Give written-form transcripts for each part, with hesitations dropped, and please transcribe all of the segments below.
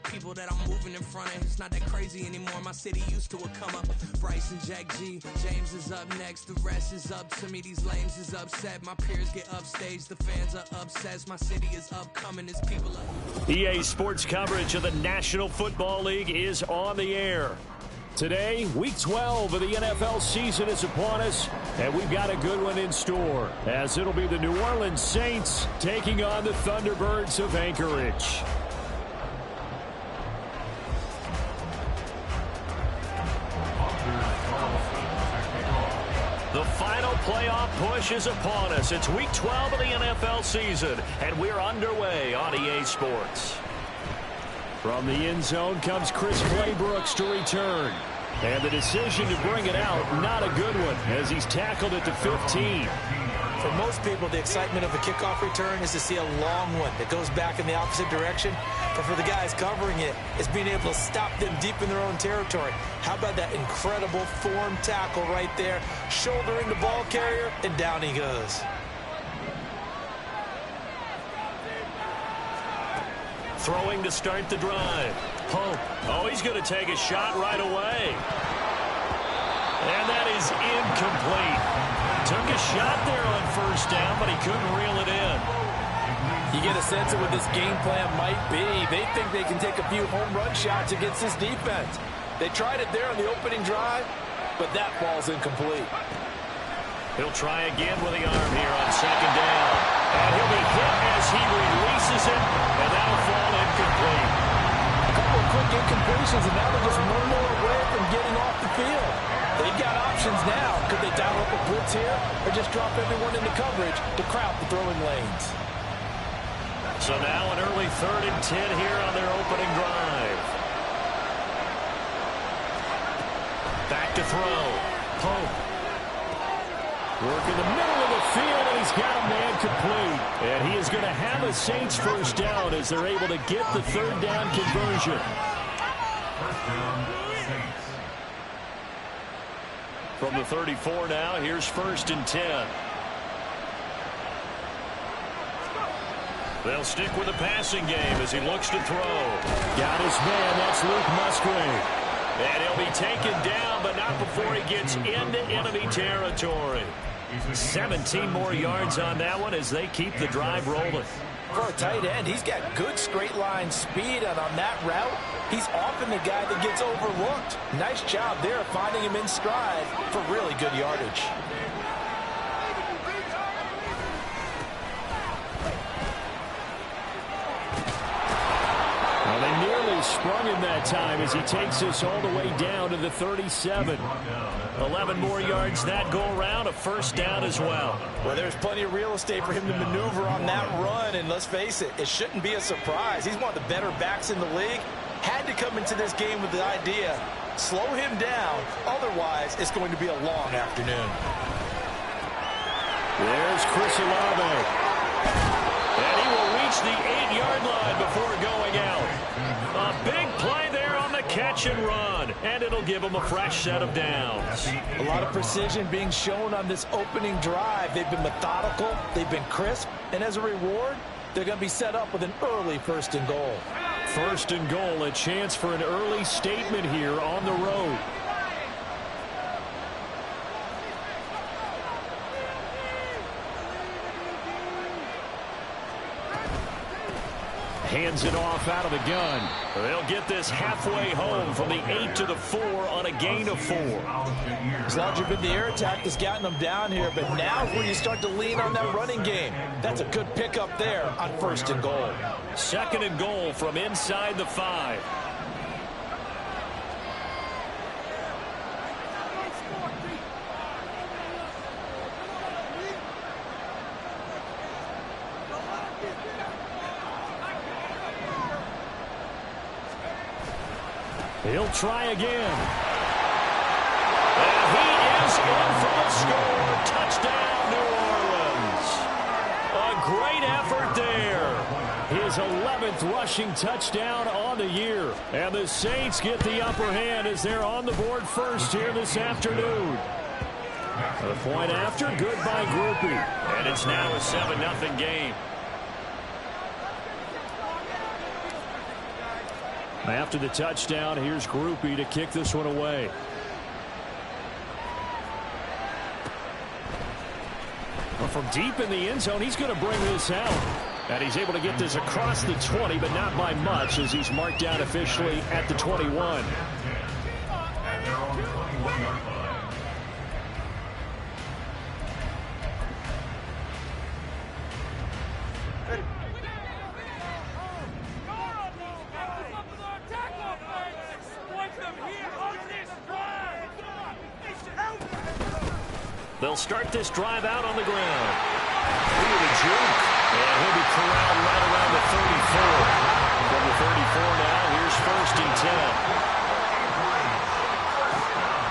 people that I'm moving in front of. It's not that crazy anymore. My city used to a come up. Bryce and Jack G, James is up next. The rest is up to me. These lames is upset. My peers get upstage. The fans are obsessed. My city is upcoming. There's people up. EA Sports coverage of the National Football League is on the air. Today, Week 12 of the NFL season is upon us, and we've got a good one in store, as it'll be the New Orleans Saints taking on the Tuunderbirds of Anchorage. The final playoff push is upon us. It's Week 12 of the NFL season, and we're underway on EA Sports. From the end zone comes Chris Brooks to return. And the decision to bring it out, not a good one, as he's tackled at the 15. For most people, the excitement of a kickoff return is to see a long one that goes back in the opposite direction. But for the guys covering it, it's being able to stop them deep in their own territory. How about that incredible form tackle right there, shouldering the ball carrier, and down he goes. Throwing to start the drive. Pope. Oh, he's going to take a shot right away. And that is incomplete. Took a shot there on first down, but he couldn't reel it in. You get a sense of what this game plan might be. They think they can take a few home run shots against this defense. They tried it there on the opening drive, but that ball's incomplete. He'll try again with the arm here on second down. And he'll be hit as he releases it, and that'll fall incomplete. A couple of quick incompletions, and now they're just one more away from getting off the field. They've got options now. Could they dial up a blitz here, or just drop everyone into coverage to crowd the throwing lanes? So now an early 3rd and 10 here on their opening drive. Back to throw. Pope. Work in the middle of the field, and he's got a man complete. And he is going to have a Saints first down as they're able to get the 3rd down conversion. From the 34 now, here's 1st and 10. They'll stick with the passing game as he looks to throw. Got his man, that's Luke Musgrave. And he'll be taken down, but not before he gets into enemy territory. 17 more yards on that one as they keep the drive rolling. For a tight end, he's got good straight line speed, and on that route, he's often the guy that gets overlooked. Nice job there finding him in stride for really good yardage. Well, they nearly sprung him that time as he takes us all the way down to the 37. 11 more yards that go around, a first down as well. Well, there's plenty of real estate for him to maneuver on that run, and let's face it, it shouldn't be a surprise. He's one of the better backs in the league. Had to come into this game with the idea, slow him down, otherwise it's going to be a long afternoon. There's Chris Olave. And he will reach the 8-yard line before going out. A big play there on the catch and run, and it'll give him a fresh set of downs. A lot of precision being shown on this opening drive. They've been methodical, they've been crisp, and as a reward, they're going to be set up with an early 1st and goal. 1st and goal, a chance for an early statement here on the road. Hands it off out of the gun. They'll get this halfway home from the 8 to the 4 on a gain of 4. As long as you've been the air attack that's gotten them down here, but now is where you start to lean on that running game. That's a good pickup there on 1st and goal. 2nd and goal from inside the 5. He'll try again. And he is in for the score. Touchdown, New Orleans. A great effort there. His 11th rushing touchdown on the year. And the Saints get the upper hand as they're on the board first here this afternoon. A point after, good by Groupie. And it's now a 7-0 game. After the touchdown, here's Groupie to kick this one away. Well, from deep in the end zone, he's going to bring this out. And he's able to get this across the 20, but not by much, as he's marked down officially at the 21. They'll start this drive out on the ground. Ooh, the juke. And he'll be corralled right around the 34. From the 34 now, here's 1st and 10.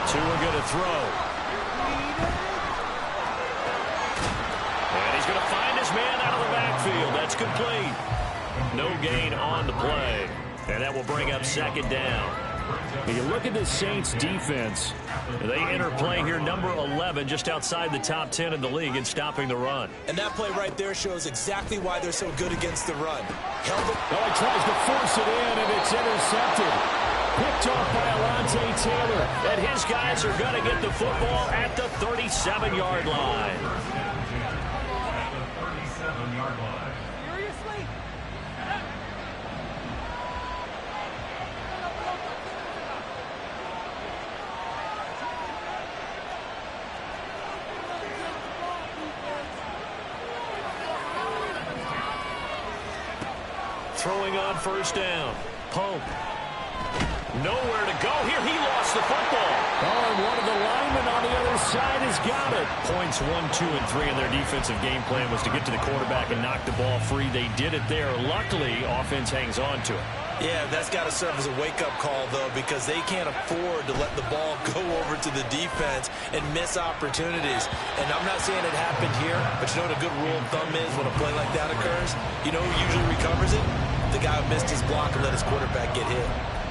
Tua going to throw. And he's going to find his man out of the backfield. That's complete. No gain on the play. And that will bring up 2nd down. When you look at this Saints defense, they enter play here number 11, just outside the top 10 in the league in stopping the run. And that play right there shows exactly why they're so good against the run. Held it. Oh, he tries to force it in, and it's intercepted. Picked off by Alontae Taylor. And his guys are going to get the football at the 37-yard line. Throwing on 1st down. Pope. Nowhere to go here. He lost the football. Oh, and one of the linemen on the other side has got it. Points 1, 2, and 3 in their defensive game plan was to get to the quarterback and knock the ball free. They did it there. Luckily, offense hangs on to it. Yeah, that's got to serve as a wake-up call, though, because they can't afford to let the ball go over to the defense and miss opportunities. And I'm not saying it happened here, but you know what a good rule of thumb is when a play like that occurs? You know who usually recovers it? The guy who missed his block and let his quarterback get hit.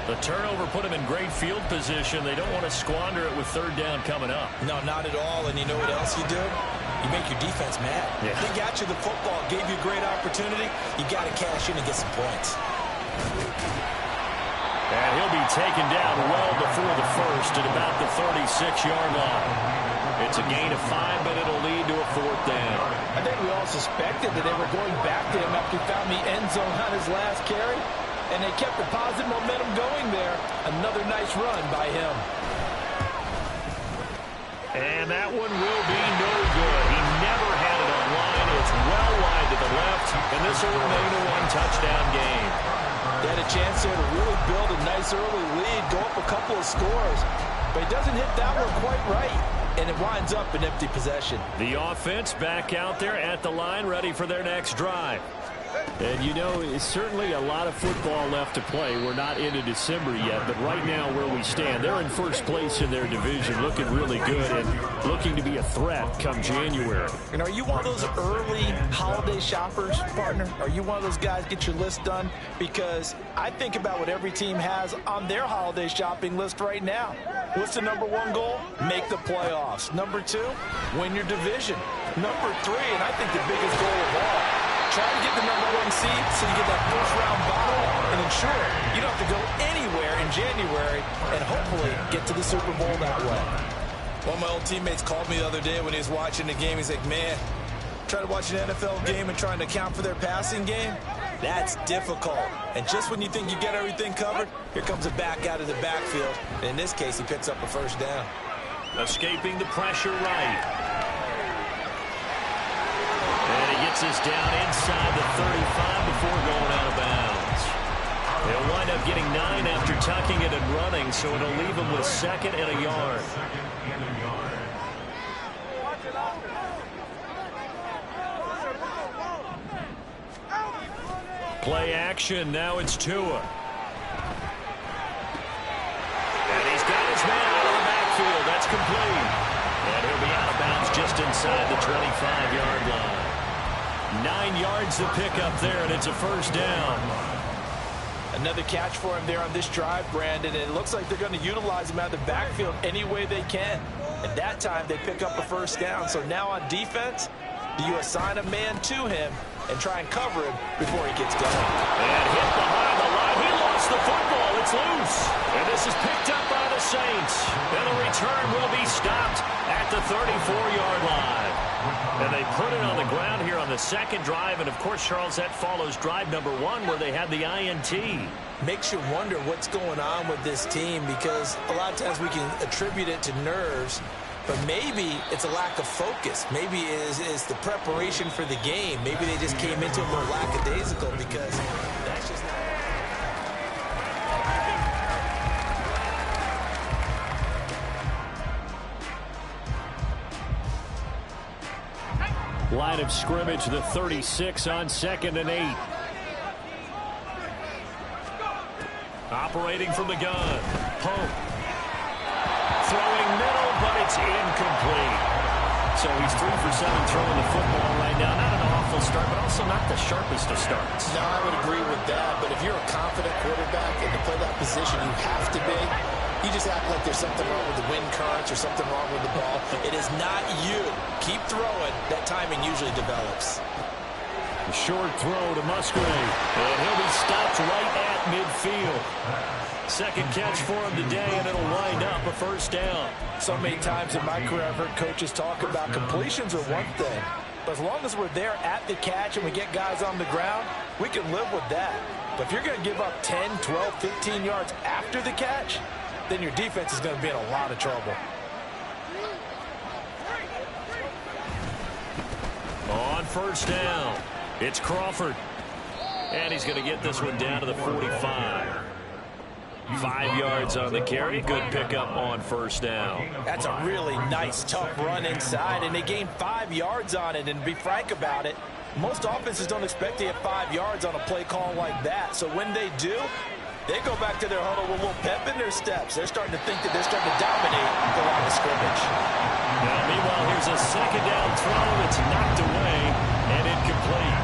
The turnover put him in great field position. They don't want to squander it with 3rd down coming up. No, not at all. And you know what else you do? You make your defense mad. Yeah. They got you the football, gave you a great opportunity. You got to cash in and get some points. And he'll be taken down well before the 1st at about the 36-yard line. It's a gain of 5, but it'll lead to a 4th down. I think we all suspected that they were going back to him after he found the end zone on his last carry, and they kept the positive momentum going there. Another nice run by him. And that one will be no good. He never had it on line. It's well wide to the left, and this will remain a 1-touchdown game. They had a chance there to really build a nice early lead, go up a couple of scores, but he doesn't hit that one quite right, and it winds up an empty possession. The offense back out there at the line, ready for their next drive. And, you know, it's certainly a lot of football left to play. We're not into December yet, but right now where we stand, they're in 1st place in their division, looking really good and looking to be a threat come January. And are you one of those early holiday shoppers, partner? Are you one of those guys get your list done? Because I think about what every team has on their holiday shopping list right now. What's the number 1 goal? Make the playoffs. Number 2, win your division. Number 3, and I think the biggest goal of all, try to get the number 1 seed so you get that 1st-round bye and ensure you don't have to go anywhere in January and hopefully get to the Super Bowl that way. One of my old teammates called me the other day when he was watching the game. He's like, man, trying to watch an NFL game and trying to account for their passing game, that's difficult. And just when you think you get everything covered, here comes a back out of the backfield. And in this case, he picks up a 1st down. Escaping the pressure right. And he gets us down inside the 35 before going out of bounds. They'll wind up getting 9 after tucking it and running, so it'll leave them with 2nd and a yard. Play action. Now it's Tua. And he's got his man out of the backfield. That's complete. And he'll be out of bounds just inside the 25-yard line. 9 yards to pick up there, and it's a 1st down. Another catch for him there on this drive, Brandon, and it looks like they're going to utilize him out of the backfield any way they can. At that time, they pick up a 1st down. So now on defense, do you assign a man to him and try and cover him before he gets going? And hit behind the line. He lost the football. gets loose. And this is picked up by the Saints. And the return will be stopped at the 34-yard line. And they put it on the ground here on the second drive. And, of course, Charles, that follows drive number 1 where they had the INT. Makes you wonder what's going on with this team, because a lot of times we can attribute it to nerves, but maybe it's a lack of focus. Maybe it's the preparation for the game. Maybe they just came into it a little lackadaisical, because that's just not... Line of scrimmage, the 36 on 2nd and 8. Operating from the gun. Pope. Throwing middle, but it's incomplete. So he's 3 for 7 throwing the football right now. Not an awful start, but also not the sharpest of starts. No, I would agree with that. But if you're a confident quarterback and to play that position, you have to be. You just act like there's something wrong with the wind currents or something wrong with the ball. It is not you. Keep throwing. That timing usually develops. A short throw to Musgrave. And he'll be stopped right at midfield. Second catch for him today, and it'll wind up a first down. So many times in my career, I've heard coaches talk about completions are one thing. But as long as we're there at the catch and we get guys on the ground, we can live with that. But if you're going to give up 10, 12, 15 yards after the catch, then your defense is going to be in a lot of trouble. On first down, it's Crawford. And he's going to get this one down to the 45. 5 yards on the carry. Good pickup on first down. That's a really nice, tough run inside, and they gained 5 yards on it. And to be frank about it, most offenses don't expect to get 5 yards on a play call like that. So when they do, they go back to their huddle with a little pep in their steps. They're starting to think that they're starting to dominate the line of scrimmage. Now, meanwhile, here's a second down throw that's knocked away and incomplete.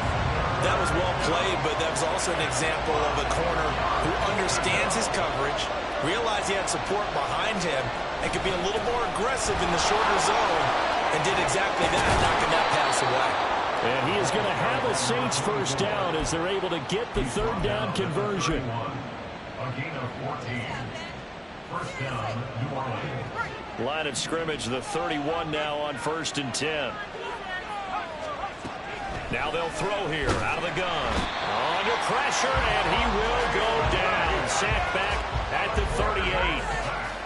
That was well played, but that was also an example of a corner who understands his coverage, realized he had support behind him, and could be a little more aggressive in the shorter zone, and did exactly that, knocking that pass away. And he is going to have a Saints first down as they're able to get the third down conversion. A gain of 14. First down, New Orleans. Line of scrimmage, the 31 now on 1st and 10. Now they'll throw here out of the gun. Under pressure, and he will go down. Sacked back at the 38.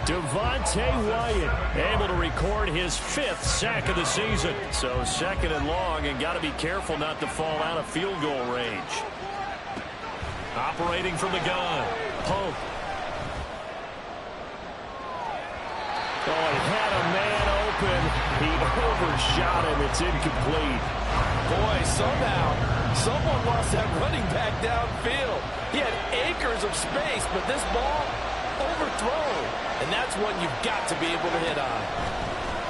Devontae Wyatt able to record his 5th sack of the season. So 2nd and long, and got to be careful not to fall out of field goal range. Operating from the gun. Pope. Oh, he had a man open. He overshot him. It's incomplete. Boy, somehow, someone lost that running back downfield. He had acres of space, but this ball overthrown. And that's one you've got to be able to hit on.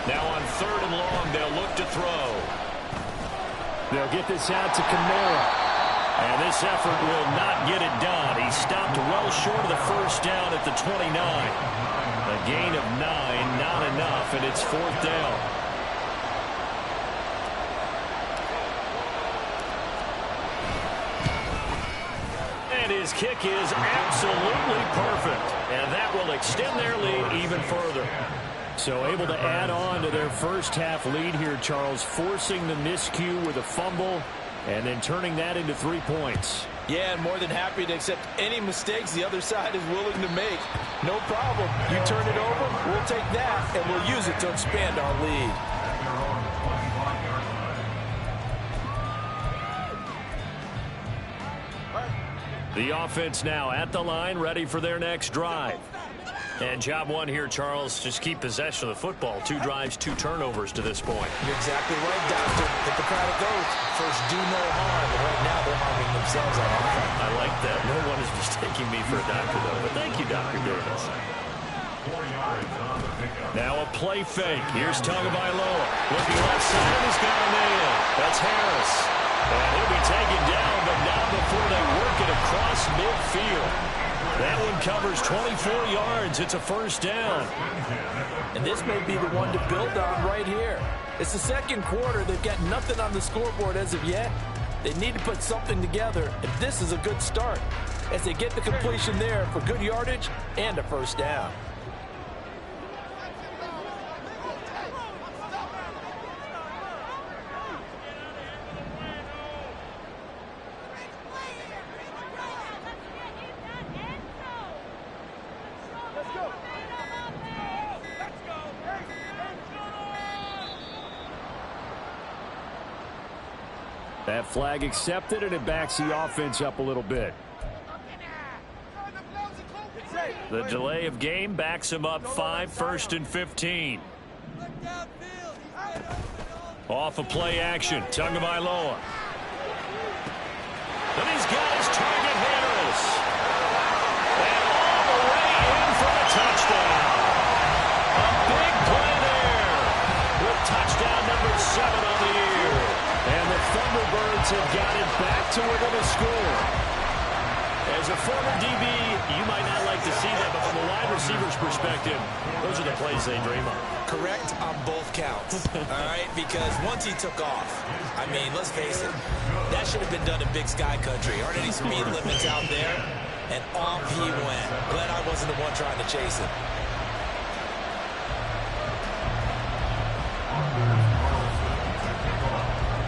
Now on 3rd and long, they'll look to throw. They'll get this out to Kamara. And this effort will not get it done. He stopped well short of the first down at the 29. A gain of 9, not enough, and it's 4th down. And his kick is absolutely perfect. And that will extend their lead even further. So able to add on to their first half lead here, Charles, forcing the miscue with a fumble and then turning that into 3 points. Yeah, and more than happy to accept any mistakes the other side is willing to make. No problem. You turn it over, we'll take that, and we'll use it to expand our lead. The offense now at the line, ready for their next drive. And job one here, Charles, just keep possession of the football. 2 drives, 2 turnovers to this point. You're exactly right, Doctor. Hippocratic oath. First, do no harm. But right now, they're harming themselves on offense. I like that. No one is mistaking me for a doctor, though. But thank you, Dr. Davis. 4 yards on the pickup. Now a play fake. Here's Tagovailoa. Looking left side, and he's got a man. That's Harris. And he'll be taken down, but not before they work it across midfield. That one covers 24 yards. It's a first down. And this may be the one to build on right here. It's the second quarter. They've got nothing on the scoreboard as of yet. They need to put something together, and this is a good start. as they get the completion there for good yardage and a first down. That flag accepted, and it backs the offense up a little bit. The delay of game backs him up 5, 1st and 15. Off of play action, Tagovailoa. And he's got his target Harris. And all the way in for a touchdown. A big play there with touchdown number 7 on the year. And the Thunderbirds have got it back to within a score. As a former DB, you might not like to see that, but from a wide receiver's perspective, those are the plays they dream of. Correct on both counts, all right? Because once he took off, I mean, let's face it, that should have been done in Big Sky Country. Aren't any speed limits out there? And off he went. Glad I wasn't the one trying to chase him.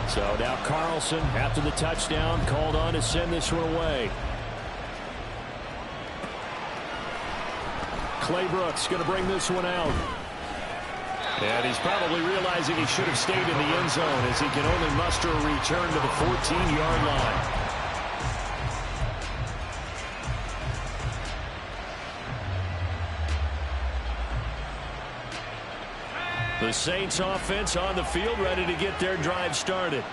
So now Carlson, after the touchdown, called on to send this one away. Clay Brooks going to bring this one out. And he's probably realizing he should have stayed in the end zone as he can only muster a return to the 14-yard line. The Saints offense on the field, ready to get their drive started.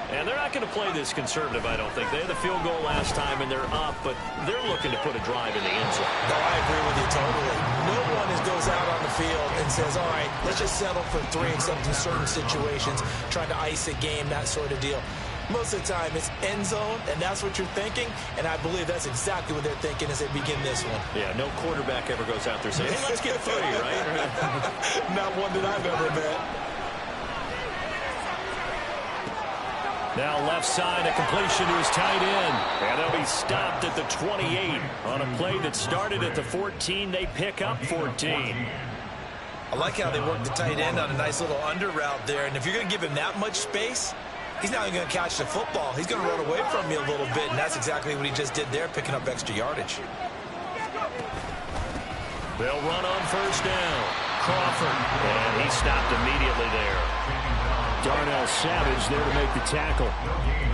And they're not going to play this conservative, I don't think. They had the field goal last time, and they're up, but they're looking to put a drive in the end zone. No, I agree with you totally. No one goes out on the field and says, all right, let's just settle for 3 except in certain situations, trying to ice a game, that sort of deal. Most of the time, it's end zone, and that's what you're thinking, and I believe that's exactly what they're thinking as they begin this one. Yeah, no quarterback ever goes out there saying, hey, let's get 3, right? Not one that I've ever met. Now left side, a completion to his tight end. And they'll be stopped at the 28. On a play that started at the 14, they pick up 14. I like how they work the tight end on a nice little under route there, and if you're going to give him that much space, he's not even going to catch the football. He's going to run away from you a little bit, and that's exactly what he just did there, picking up extra yardage. They'll run on first down. Crawford, and he stopped immediately there. Darnell Savage there to make the tackle.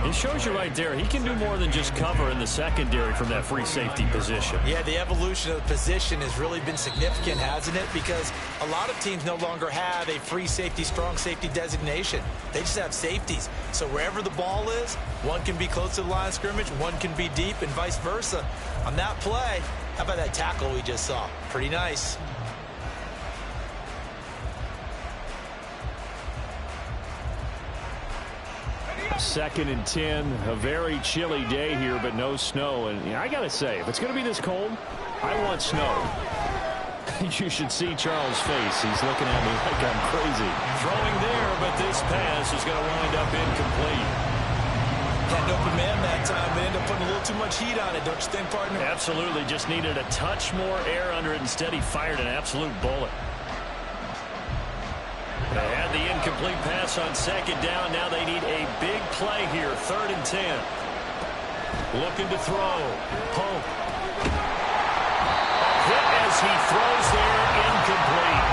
It shows you right there, he can do more than just cover in the secondary from that free safety position. Yeah, the evolution of the position has really been significant, hasn't it? Because a lot of teams no longer have a free safety, strong safety designation. They just have safeties. So wherever the ball is, one can be close to the line of scrimmage, one can be deep, and vice versa. On that play, how about that tackle we just saw? Pretty nice. Second and 10, a very chilly day here, but no snow. And I got to say, if it's going to be this cold, I want snow. You should see Charles' face. He's looking at me like I'm crazy. Throwing there, but this pass is going to wind up incomplete. Had an open man that time, but ended up putting a little too much heat on it, don't you think, partner? Absolutely. Just needed a touch more air under it. Instead, he fired an absolute bullet. They had the incomplete pass on second down. Now they need a big play here. 3rd and 10. Looking to throw. Pope. A hit as he throws there. Incomplete.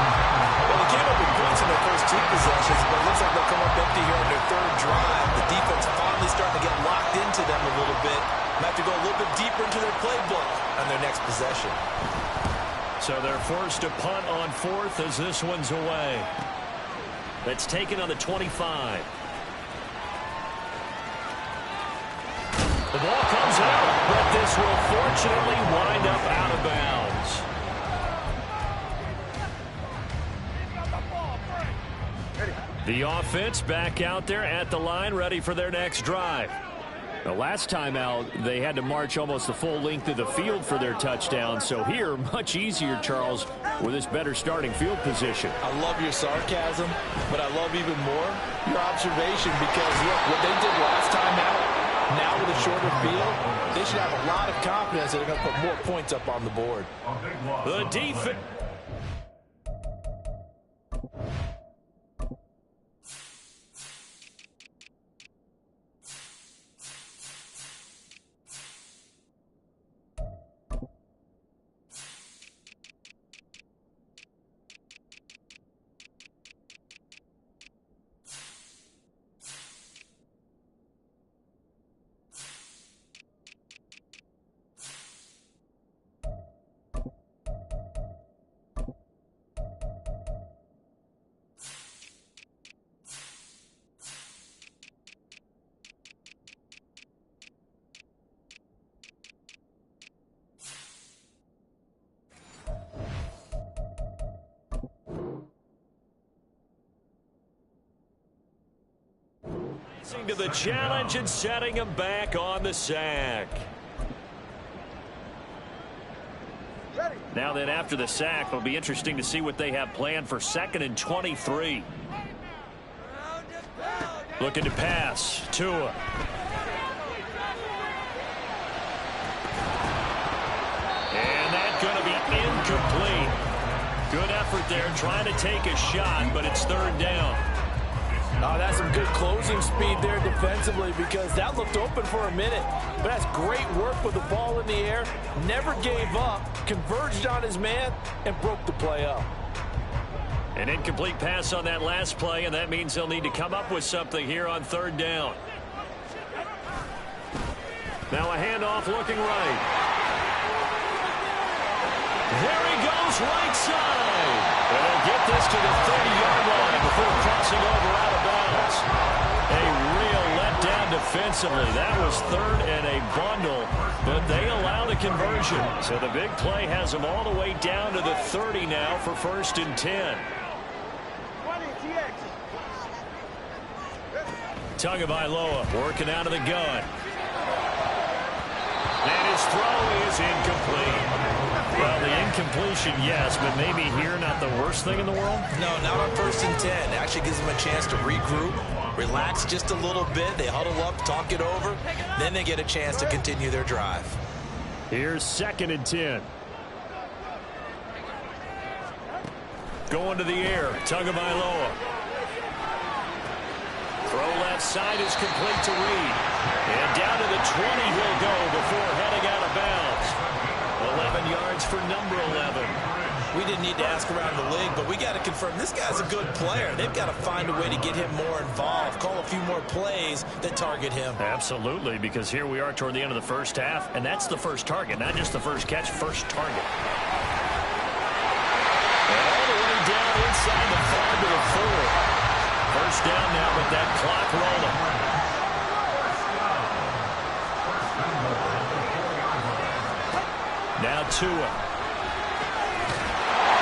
Well, they came up with points in their first 2 possessions, but it looks like they'll come up empty here on their 3rd drive. The defense finally starting to get locked into them a little bit. Might have to go a little bit deeper into their playbook on their next possession. So they're forced to punt on 4th as this one's away. That's taken on the 25. The ball comes out, but this will fortunately wind up out of bounds. The offense back out there at the line, ready for their next drive. The last time out, they had to march almost the full length of the field for their touchdown. So here, much easier, Charles, with this better starting field position. I love your sarcasm, but I love even more your observation because, look, what they did last time out, now with a shorter field, They should have a lot of confidence that they're going to put more points up on the board. The defense. To the challenge and setting him back on the sack. Now then, after the sack, it'll be interesting to see what they have planned for 2nd and 23. Looking to pass. Tua. And that's going to be incomplete. Good effort there, trying to take a shot, but it's 3rd down. Oh, that's some good closing speed there defensively, because that looked open for a minute. But that's great work with the ball in the air. Never gave up, converged on his man, and broke the play up. An incomplete pass on that last play, and that means they'll need to come up with something here on 3rd down. Now a handoff looking right. There he goes, right side. And they'll get this to the 30-yard line before crossing over out of bounds. A real letdown defensively. That was 3rd and a bundle, but they allow the conversion. So the big play has them all the way down to the 30 now for 1st and 10. Tagovailoa working out of the gun. And his throw is incomplete. Well, the incompletion, yes, but maybe here not the worst thing in the world? No, not on 1st and 10. It actually gives them a chance to regroup, relax just a little bit. They huddle up, talk it over. Then they get a chance to continue their drive. Here's 2nd and 10. Going to the air, Tagovailoa. Throw left side is complete to Reed. And down to the 20 he'll go before heading out of bounds. 11 yards for number 11. We didn't need to ask around the league, but we got to confirm this guy's a good player. They've got to find a way to get him more involved, call a few more plays that target him. Absolutely, because here we are toward the end of the first half, and that's the first target, not just the first catch, first target. And all the way down inside the 5 to the 4. First down now with that clock rolling. Now Tua.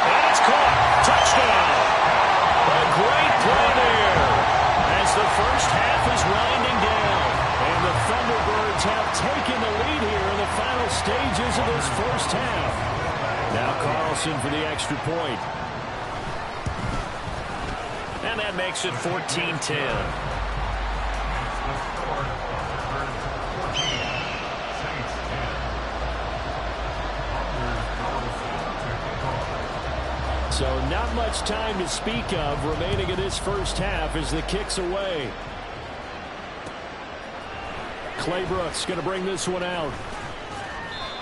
And it's caught. Touchdown. A great play there as the first half is winding down. And the Thunderbirds have taken the lead here in the final stages of this first half. Now Carlson for the extra point. And that makes it 14-10. So not much time to speak of remaining in this first half as the kick's away. Claybrooks going to bring this one out.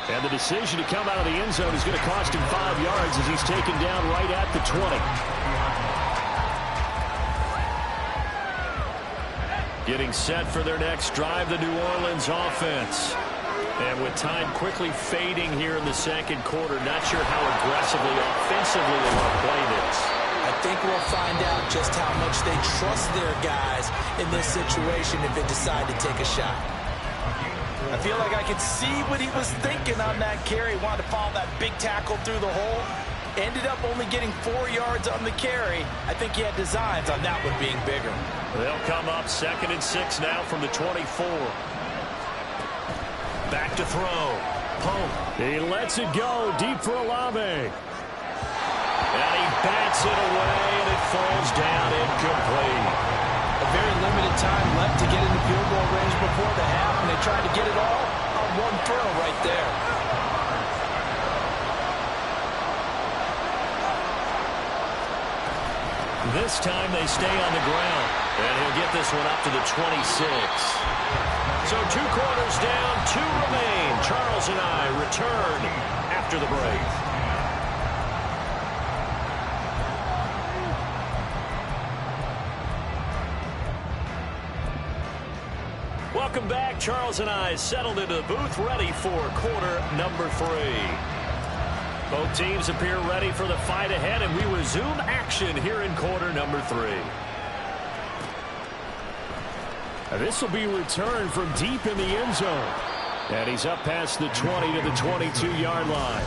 And the decision to come out of the end zone is going to cost him 5 yards as he's taken down right at the 20. Getting set for their next drive, the New Orleans offense. And with time quickly fading here in the second quarter, not sure how aggressively, offensively they want to play this. I think we'll find out just how much they trust their guys in this situation if they decide to take a shot. I feel like I could see what he was thinking on that carry. Wanted to follow that big tackle through the hole. Ended up only getting 4 yards on the carry. I think he had designs on that one being bigger. They'll come up 2nd and 6 now from the 24. Back to throw. Pope. He lets it go deep for Olave. And he bats it away, and it falls down incomplete. A very limited time left to get into field goal range before the half, and they tried to get it all on on one throw right there. This time they stay on the ground. And he'll get this one up to the 26. So 2 quarters down, 2 remain. Charles and I return after the break. Welcome back. Charles and I settled into the booth, ready for quarter number 3. Both teams appear ready for the fight ahead, and we resume action here in quarter number 3. This will be returned from deep in the end zone. And he's up past the 20 to the 22-yard line.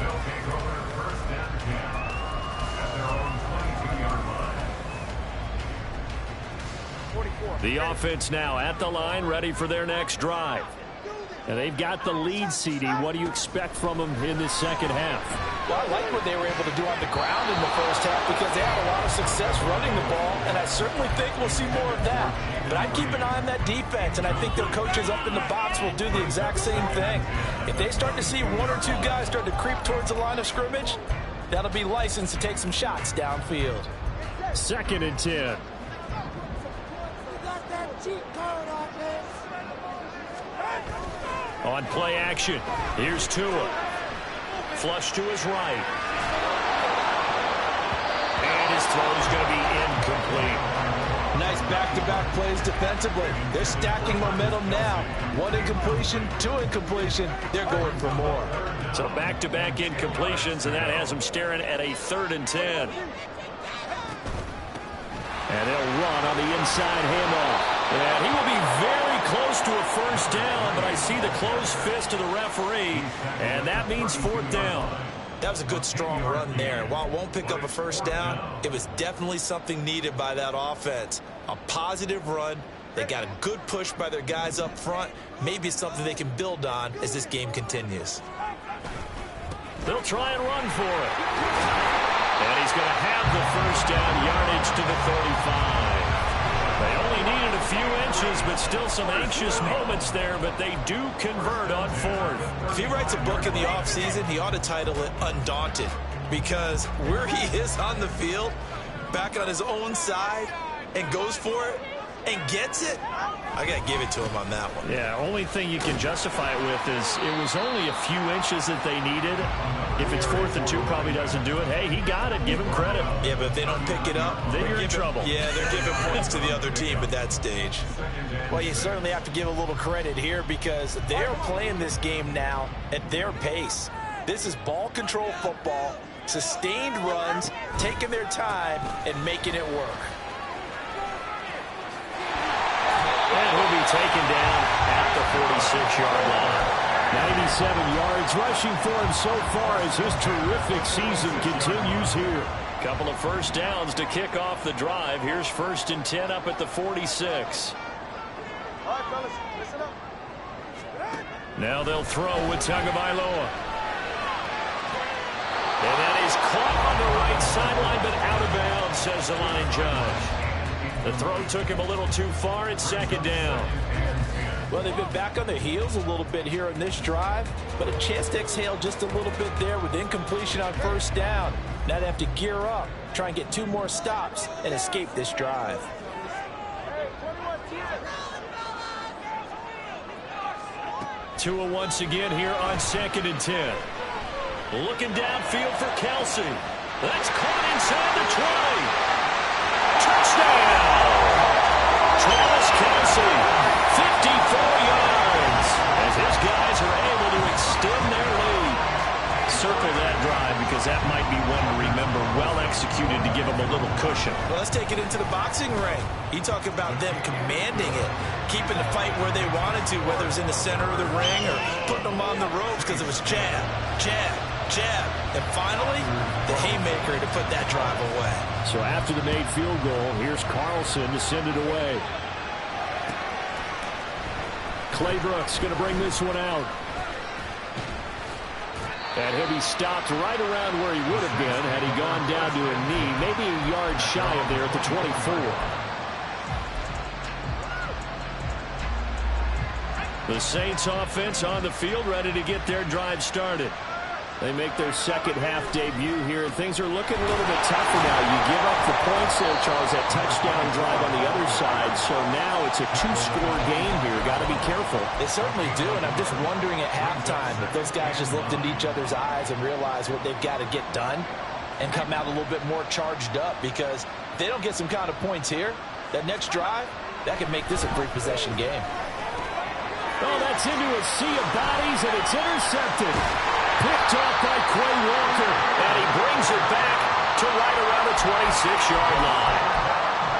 They'll take over first and 10 at their own 22-yard line. The offense now at the line, ready for their next drive. And they've got the lead, CD. What do you expect from them in this second half? Well, I like what they were able to do on the ground in the first half because they had a lot of success running the ball, and I certainly think we'll see more of that. But I'd keep an eye on that defense, and I think their coaches up in the box will do the exact same thing. If they start to see 1 or 2 guys start to creep towards the line of scrimmage, that'll be licensed to take some shots downfield. 2nd and 10. On play action, here's Tua. Flush to his right. And his throw is going to be incomplete. Nice back-to-back plays defensively. They're stacking momentum now. 1 incompletion, 2 incompletion. They're going for more. So back-to-back incompletions, and that has them staring at a 3rd and 10. And they'll run on the inside handoff. And he will be very close to a first down, but I see the closed fist of the referee, and that means 4th down. That was a good, strong run there. While it won't pick up a first down, it was definitely something needed by that offense. A positive run. They got a good push by their guys up front. Maybe something they can build on as this game continues. They'll try and run for it. And he's going to have the first down, yardage to the 35. They only needed a few inches, but still some anxious moments there, but they do convert on 4th. If he writes a book in the offseason, he ought to title it Undaunted, because where he is on the field, back on his own side, and goes for it, and gets it, I got to give it to him on that one. Yeah, only thing you can justify it with is it was only a few inches that they needed. If it's 4th and 2, probably doesn't do it. Hey, he got it. Give him credit. Yeah, but if they don't pick it up, then you're in trouble. Yeah, they're giving points to the other team at that stage. Well, you certainly have to give a little credit here because they're playing this game now at their pace. This is ball control football, sustained runs, taking their time, and making it work. And he'll be taken down at the 46-yard line. 97 yards rushing for him so far as his terrific season continues here. Couple of first downs to kick off the drive. Here's 1st and 10 up at the 46. All right, fellas, listen up. Now they'll throw with Tagovailoa. And that is caught on the right sideline, but out of bounds, says the line judge. The throw took him a little too far. It's 2nd down. Well, they've been back on their heels a little bit here in this drive, but a chance to exhale just a little bit there with incompletion on first down. Now they have to gear up, try and get 2 more stops, and escape this drive. Tua once again here on 2nd and 10. Looking downfield for Kelsey. That's caught inside the 20. Touchdown! Travis Kelsey, 54 yards, as his guys are able to extend their lead. Circle that drive because that might be one to remember. Well executed to give them a little cushion. Well, let's take it into the boxing ring. You talk about them commanding it, keeping the fight where they wanted to, whether it's in the center of the ring or putting them on the ropes because it was jab, jab, jab. And finally, the haymaker to put that drive away. So after the made field goal, here's Carlson to send it away. Claybrooks going to bring this one out. And he'll be stopped right around where he would have been had he gone down to a knee, maybe a yard shy of there at the 24. The Saints offense on the field, ready to get their drive started. They make their second half debut here, and things are looking a little bit tougher now. You give up the points there, Charles, that touchdown drive on the other side. So now it's a two-score game here. Got to be careful. They certainly do, and I'm just wondering at halftime if those guys just looked into each other's eyes and realized what they've got to get done and come out a little bit more charged up, because if they don't get some kind of points here, that next drive, that could make this a three-possession game. Oh, that's into a sea of bodies, and it's intercepted. Picked off by Quay Walker, and he brings it back to right around the 26-yard line.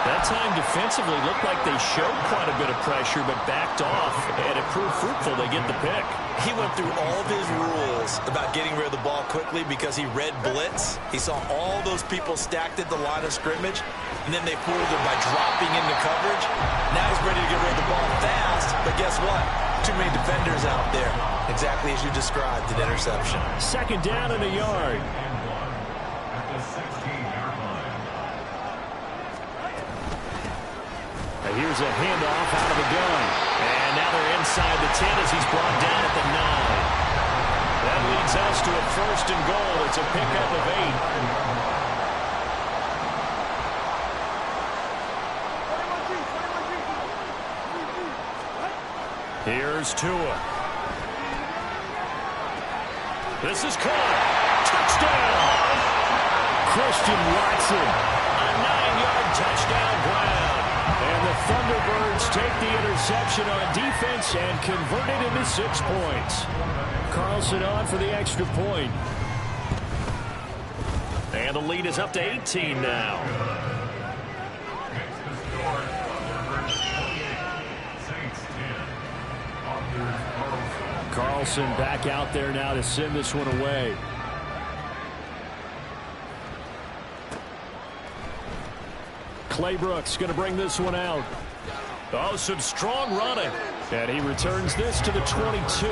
That time defensively looked like they showed quite a bit of pressure, but backed off, and it proved fruitful. They get the pick. He went through all of his rules about getting rid of the ball quickly because he read blitz. He saw all those people stacked at the line of scrimmage, and then they fooled him by dropping into coverage. Now he's ready to get rid of the ball fast, but guess what? Too many defenders out there. Exactly as you described, an interception. Second down and a yard. At the 16-yard line. Here's a handoff out of the gun. And now they're inside the 10 as he's brought down at the 9. That leads us to a first and goal. It's a pickup of 8. Here's Tua. This is caught. Touchdown! Christian Watson. A 9-yard touchdown ground. And the Thunderbirds take the interception on defense and convert it into 6 points. Carlson on for the extra point. And the lead is up to 18 now. Carlson back out there now to send this one away. Claybrooks going to bring this one out. Oh, some strong running. And he returns this to the 22.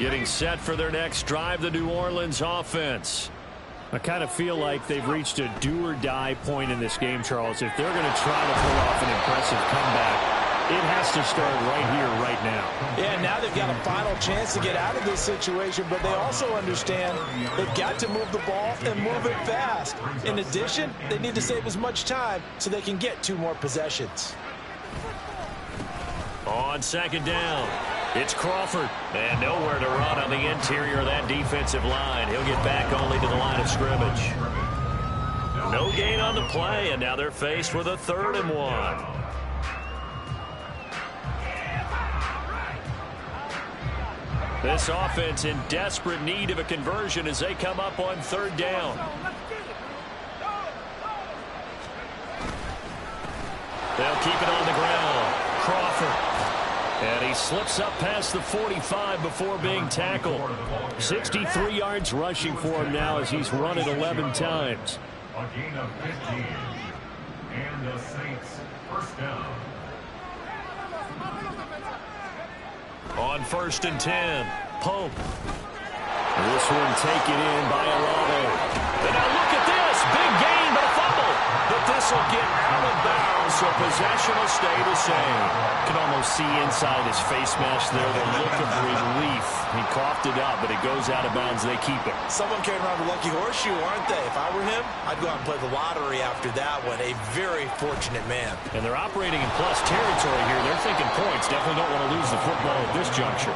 Getting set for their next drive, the New Orleans offense. I kind of feel like they've reached a do-or-die point in this game, Charles. If they're going to try to pull off an impressive comeback, it has to start right here, right now. Yeah, now they've got a final chance to get out of this situation, but they also understand they've got to move the ball and move it fast. In addition, they need to save as much time so they can get 2 more possessions. On second down, it's Crawford. And nowhere to run on the interior of that defensive line. He'll get back only to the line of scrimmage. No gain on the play, and now they're faced with a 3rd and 1. This offense in desperate need of a conversion as they come up on 3rd down. They'll keep it on the ground. Crawford. And he slips up past the 45 before being tackled. 63 yards rushing for him now as he's run it 11 times. A gain of 15. And the Saints first down. On 1st and 10, Pope. This one taken in by Olave. And now look at this. Big gain, but a fumble. But this will get out of bounds, so possession will stay the same. You can almost see inside his face mask there the look of relief. He coughed it up, but it goes out of bounds. They keep it. Someone came around the lucky horseshoe, aren't they? If I were him, I'd go out and play the lottery after that one. A very fortunate man. And they're operating in plus territory here. They're thinking points. Definitely don't want to lose the football at this juncture.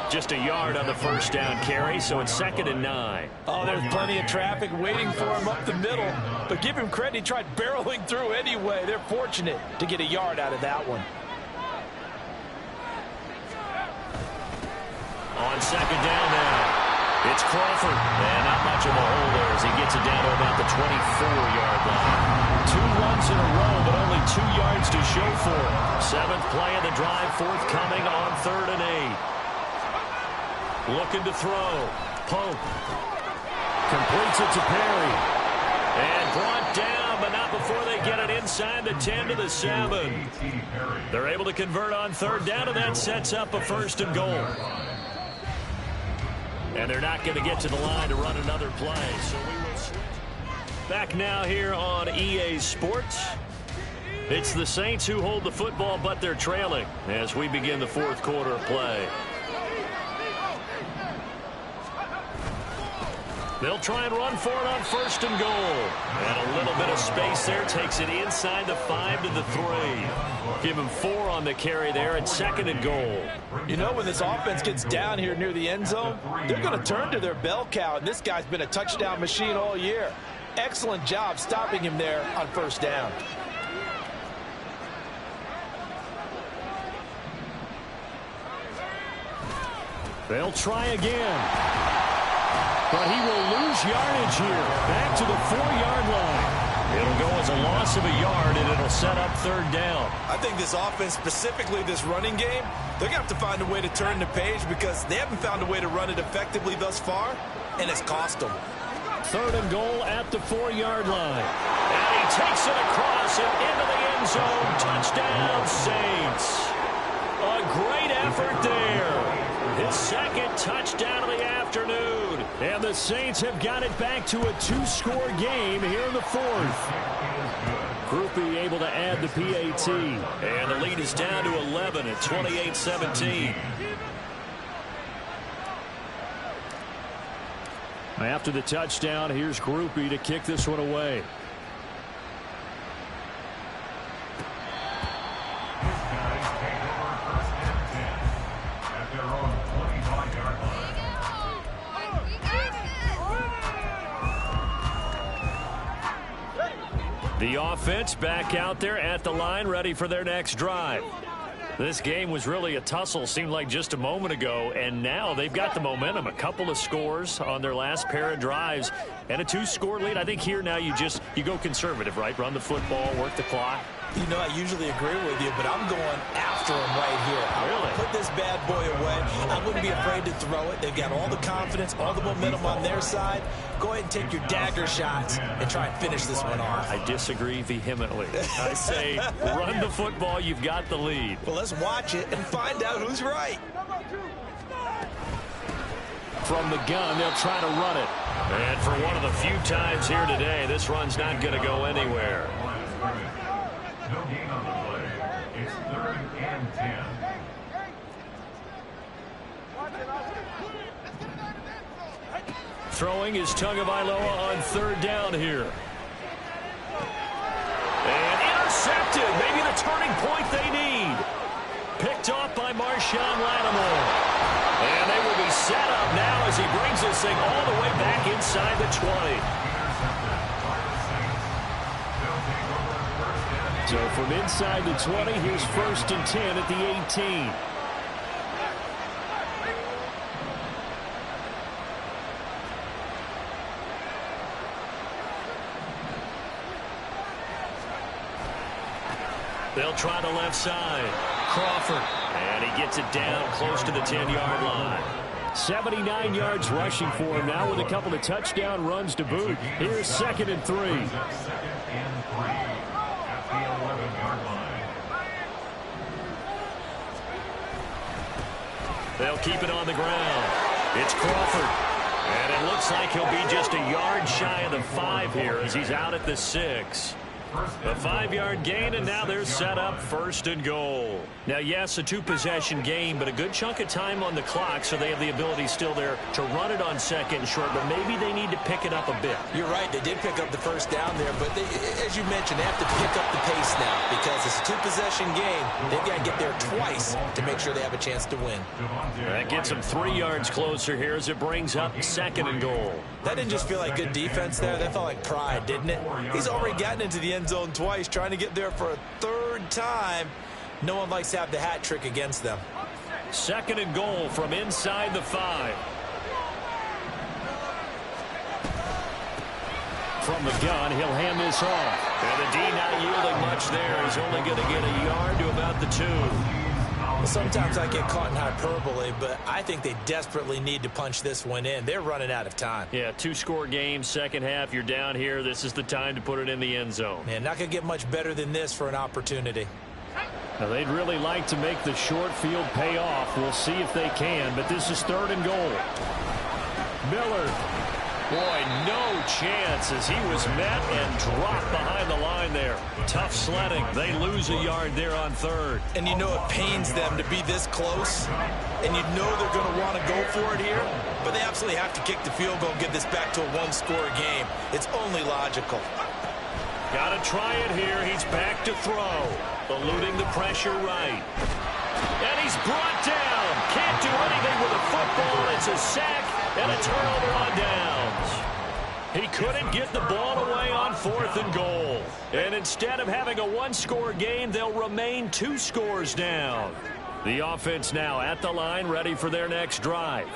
Just a yard on the first down carry, so it's 2nd and 9. Oh, there's plenty of traffic waiting for him up the middle. But give him credit, he tried barreling through anyway. They're fortunate to get a yard out of that one. On 2nd down now, it's Crawford. And not much of a hole there as he gets it down to about the 24-yard line. 2 runs in a row, but only 2 yards to show for it. 7th play of the drive, forthcoming on 3rd and 8. Looking to throw. Pope. Completes it to Perry. And brought down, but not before they get it inside the 10 to the 7. They're able to convert on 3rd down, and that sets up a 1st and goal. And they're not going to get to the line to run another play, so we will switch. Back now here on EA Sports. It's the Saints who hold the football, but they're trailing as we begin the fourth quarter of play. They'll try and run for it on first and goal. And a little bit of space there. Takes it inside the 5 to the 3. Give him 4 on the carry there at second and goal. You know, when this offense gets down here near the end zone, they're going to turn to their bell cow, and this guy's been a touchdown machine all year. Excellent job stopping him there on first down. They'll try again. But he will lose yardage here. Back to the 4-yard line. It'll go as a loss of a yard, and it'll set up third down. I think this offense, specifically this running game, they're going to have to find a way to turn the page because they haven't found a way to run it effectively thus far, and it's cost them. Third and goal at the 4-yard line. And he takes it across and into the end zone. Touchdown, Saints. A great effort there. His second touchdown of the afternoon. And the Saints have got it back to a 2-score game here in the fourth. Groupie able to add the PAT. And the lead is down to 11 at 28-17. After the touchdown, here's Groupie to kick this one away. The offense back out there at the line, ready for their next drive. This game was really a tussle, seemed like just a moment ago, and now they've got the momentum. A couple of scores on their last pair of drives and a 2-score lead. I think here now you go conservative, right? Run the football, work the clock. You know, I usually agree with you, but I'm going after him right here. I want to put this bad boy away. I wouldn't be afraid to throw it. They've got all the confidence, all the momentum on their side. Go ahead and take your dagger shots and try and finish this one off. I disagree vehemently. I say run the football. You've got the lead. Well, let's watch it and find out who's right. From the gun, they'll try to run it. And for one of the few times here today, this run's not going to go anywhere. No gain on the play. It's 3rd and 10. Throwing is Tagovailoa on third down here. And intercepted. Maybe the turning point they need. Picked off by Marshawn Lattimore. And they will be set up now as he brings this thing all the way back inside the 20. So from inside the 20, here's 1st and 10 at the 18. They'll try the left side. Crawford. And he gets it down close to the 10-yard line. 79 yards rushing for him now with a couple of touchdown runs to boot. Here's 2nd and 3. 2nd and 3 at the 11-yard line. They'll keep it on the ground. It's Crawford. And it looks like he'll be just a yard shy of the 5 here as he's out at the 6. A 5-yard gain, and now they're set up 1st and goal. Now, yes, a 2-possession game, but a good chunk of time on the clock, so they have the ability still there to run it on 2nd and short, but maybe they need to pick it up a bit. You're right. They did pick up the first down there, but as you mentioned, they have to pick up the pace now because it's a 2-possession game. They've got to get there twice to make sure they have a chance to win. That gets them 3 yards closer here as it brings up 2nd and goal. That didn't just feel like good defense there. That felt like pride, didn't it? He's already gotten into the end zone twice, trying to get there for a 3rd time. No one likes to have the hat trick against them. 2nd and goal from inside the 5. From the gun, he'll hand this off. And the D not yielding much there. He's only going to get a yard to about the 2. Well, sometimes I get caught in hyperbole, but I think they desperately need to punch this one in. They're running out of time. Yeah, 2-score game, second half. You're down here. This is the time to put it in the end zone. Man, not going to get much better than this for an opportunity. Now, they'd really like to make the short field pay off. We'll see if they can, but this is 3rd and goal. Miller Boy, no chance as he was met and dropped behind the line there. Tough sledding. They lose a yard there on third. And you know it pains them to be this close, and you know they're going to want to go for it here, but they absolutely have to kick the field goal and get this back to a one-score game. It's only logical. Got to try it here. He's back to throw. Eluding the pressure right. And he's brought down. Can't do anything with the football. It's a sack and a turnover on downs. He couldn't get the ball away on 4th and goal. And instead of having a one-score game, they'll remain 2 scores down. The offense now at the line, ready for their next drive.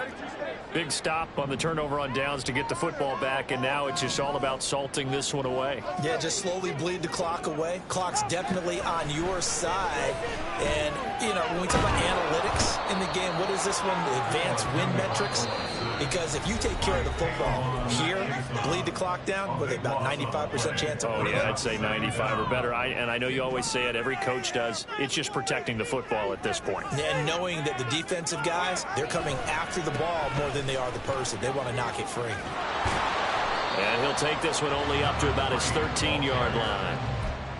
Big stop on the turnover on downs to get the football back, and now it's just all about salting this one away. Yeah, just slowly bleed the clock away. Clock's definitely on your side. And, you know, when we talk about analytics in the game, what is this one? The advanced win metrics? Because if you take care of the football here, bleed the clock down, with about 95% chance of winning. Oh, yeah, I'd say 95 or better. And I know you always say it, every coach does. It's just protecting the football at this point. And knowing that the defensive guys, they're coming after the ball more than they are the person. They want to knock it free. And he'll take this one only up to about his 13-yard line.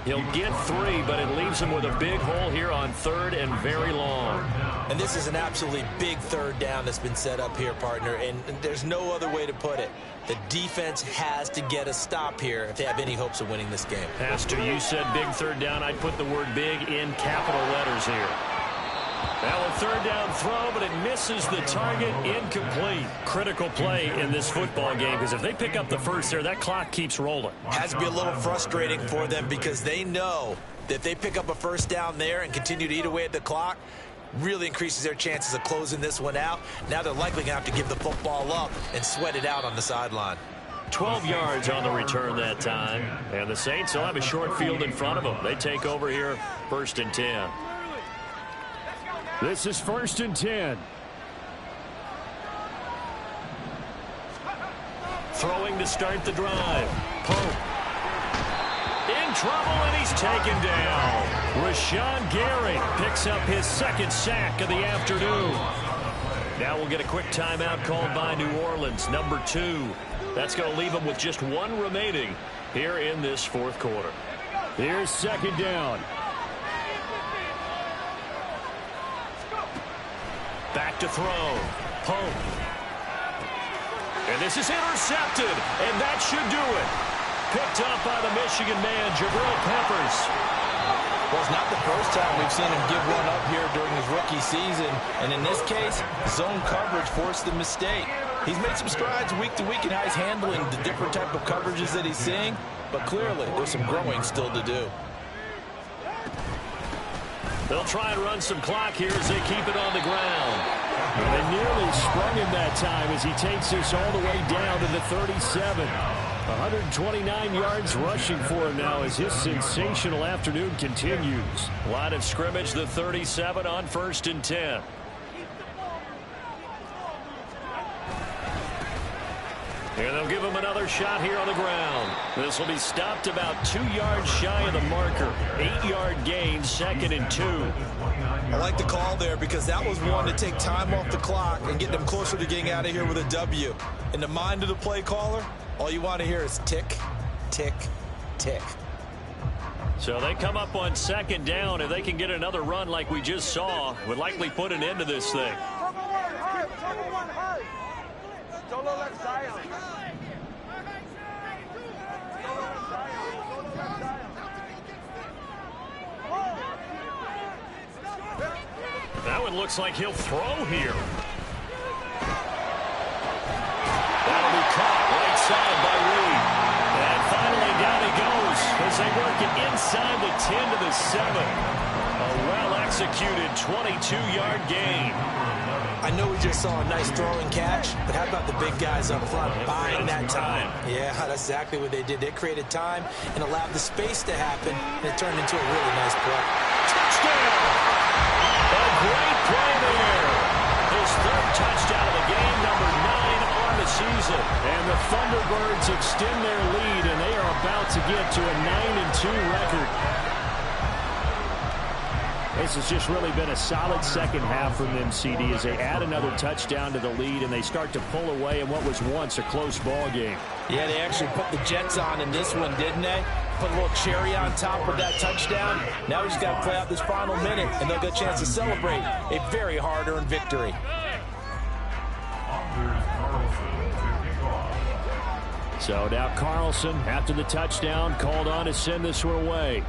He'll get 3, but it leaves him with a big hole here on 3rd and very long. And this is an absolutely big 3rd down that's been set up here, partner, and there's no other way to put it. The defense has to get a stop here if they have any hopes of winning this game. Pastor, you said big 3rd down. I'd put the word big in capital letters here. Now a 3rd down throw, but it misses the target, incomplete. Critical play in this football game, because if they pick up the first there, that clock keeps rolling. Has to be a little frustrating for them because they know that if they pick up a 1st down there and continue to eat away at the clock, really increases their chances of closing this one out. Now they're likely going to have to give the football up and sweat it out on the sideline. 12 yards on the return that time. And the Saints will have a short field in front of them. They take over here, 1st and 10. This is 1st and 10. Throwing to start the drive. Pope. In trouble, and he's taken down. Rashawn Gary picks up his 2nd sack of the afternoon. Now we'll get a quick timeout called by New Orleans, number 2. That's going to leave them with just 1 remaining here in this 4th quarter. Here's 2nd down. Back to throw. Pope. And this is intercepted, and that should do it. Picked up by the Michigan man, Jabril Peppers. Well, it's not the first time we've seen him give one up here during his rookie season. And in this case, zone coverage forced the mistake. He's made some strides week to week in how he's handling the different type of coverages that he's seeing. But clearly, there's some growing still to do. They'll try and run some clock here as they keep it on the ground. And they nearly sprung him that time as he takes this all the way down to the 37. 129 yards rushing for him now as his sensational afternoon continues. Line of scrimmage, the 37 on 1st and 10. And they'll give him another shot here on the ground. This will be stopped about 2 yards shy of the marker. 8-yard gain, 2nd and 2. I like the call there because that was one to take time off the clock and get them closer to getting out of here with a W. In the mind of the play caller, all you want to hear is tick, tick, tick. So they come up on 2nd down. If they can get another run like we just saw, would likely put an end to this thing. That one looks like he'll throw here. That'll be caught right side by Reed. And finally down he goes as they work it inside the 10 to the 7. A well-executed 22-yard gain. I know we just saw a nice throwing catch, but how about the big guys up front buying that time? Yeah, that's exactly what they did. They created time and allowed the space to happen, and it turned into a really nice play. Touchdown! A great play there. His 3rd touchdown of the game, number 9 on the season. And the Thunderbirds extend their lead, and they are about to get to a 9-2 record. This has just really been a solid second half from them, CD, as they add another touchdown to the lead and they start to pull away in what was once a close ball game. Yeah, they actually put the Jets on in this one, didn't they? Put a little cherry on top with that touchdown. Now we just got to play out this final minute, and they'll get a chance to celebrate a very hard-earned victory. So now Carlson, after the touchdown, called on to send this one away.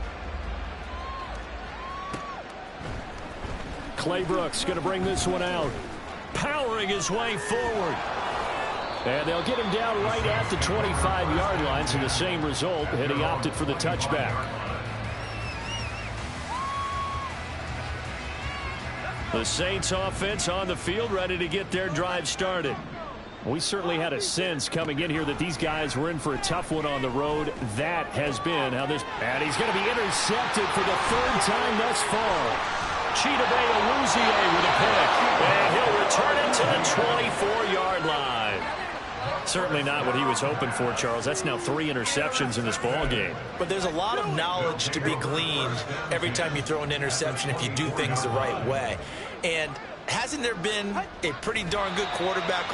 Clay Brooks going to bring this one out, powering his way forward. And they'll get him down right at the 25-yard line, so the same result, and he opted for the touchback. The Saints offense on the field, ready to get their drive started. We certainly had a sense coming in here that these guys were in for a tough one on the road. That has been how this... And he's going to be intercepted for the third time thus far. Chidobe Awuzie with a pick. And he'll return it to the 24-yard line. Certainly not what he was hoping for, Charles. That's now 3 interceptions in this ball game. But there's a lot of knowledge to be gleaned every time you throw an interception if you do things the right way. And hasn't there been a pretty darn good quarterback